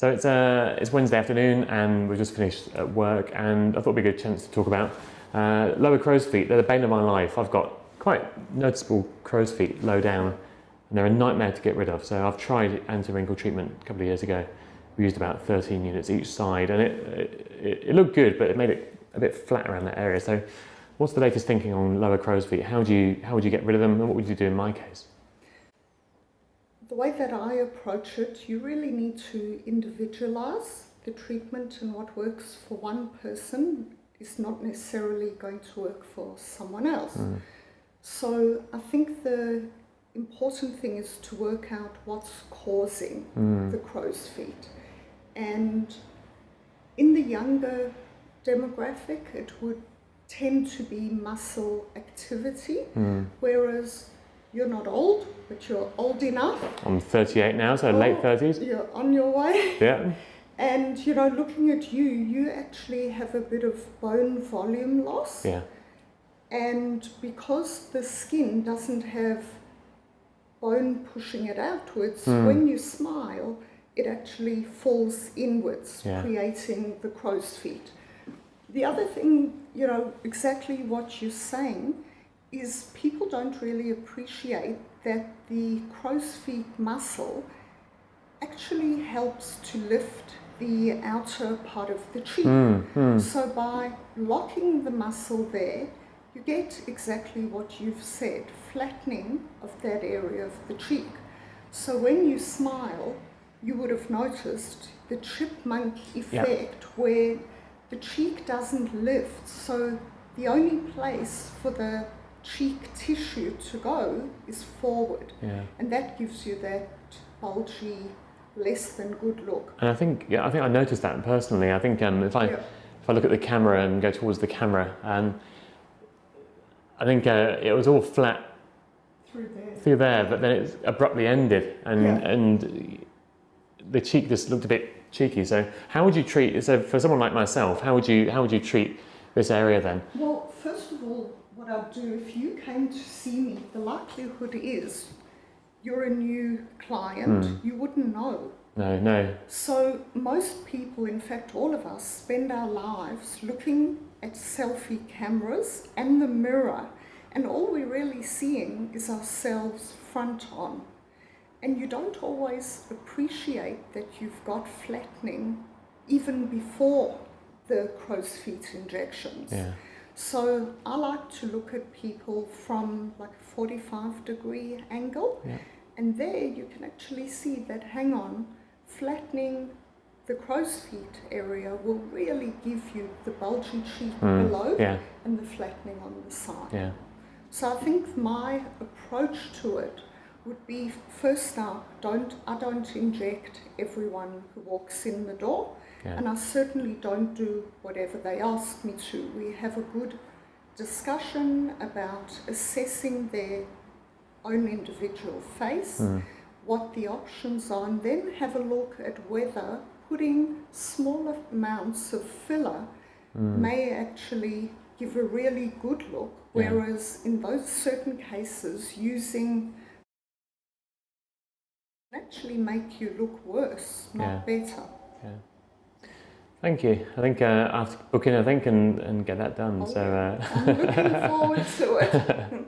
So it's Wednesday afternoon and we've just finished at work, and I thought it'd be a good chance to talk about lower crow's feet. They're the bane of my life. I've got quite noticeable crow's feet low down and they're a nightmare to get rid of. So I've tried anti-wrinkle treatment a couple of years ago. We used about 13 units each side and it looked good, but it made it a bit flat around that area. So what's the latest thinking on lower crow's feet? How would you get rid of them, and what would you do in my case? The way that I approach it, you really need to individualize the treatment, and what works for one person is not necessarily going to work for someone else. So I think the important thing is to work out what's causing the crow's feet. And in the younger demographic, it would tend to be muscle activity, whereas you're not old, but you're old enough. I'm 38 now, so late 30s. You're on your way. Yeah. And, you know, looking at you, you actually have a bit of bone volume loss. Yeah. And because the skin doesn't have bone pushing it outwards, when you smile, it actually falls inwards, creating the crow's feet. The other thing, you know, exactly what you're saying, is people don't really appreciate that the crow's feet muscle actually helps to lift the outer part of the cheek. So by locking the muscle there, you get exactly what you've said, flattening of that area of the cheek. So when you smile, you would have noticed the chipmunk effect, where the cheek doesn't lift. So the only place for the cheek tissue to go is forward, and that gives you that bulgy, less than good look. And I think I noticed that personally. I think if I look at the camera and go towards the camera, I think it was all flat through there, but then it's abruptly ended, and the cheek just looked a bit cheeky. So how would you treat? So for someone like myself, how would you treat this area then? Well, first of all, what I'd do, if you came to see me, the likelihood is you're a new client, you wouldn't know. No. So most people, in fact all of us, spend our lives looking at selfie cameras and the mirror, and all we're really seeing is ourselves front on. And you don't always appreciate that you've got flattening even before the crow's feet injections. So I like to look at people from like a 45-degree angle, and there you can actually see that, hang on, flattening the crow's feet area will really give you the bulgy cheek below and the flattening on the side. So I think my approach to it would be, first up, I don't inject everyone who walks in the door. And I certainly don't do whatever they ask me to. We have a good discussion about assessing their own individual face, what the options are, and then have a look at whether putting smaller amounts of filler may actually give a really good look, whereas in those certain cases, using actually make you look worse, not better. Thank you. I think I have to book in, and get that done. So I'm looking forward to it.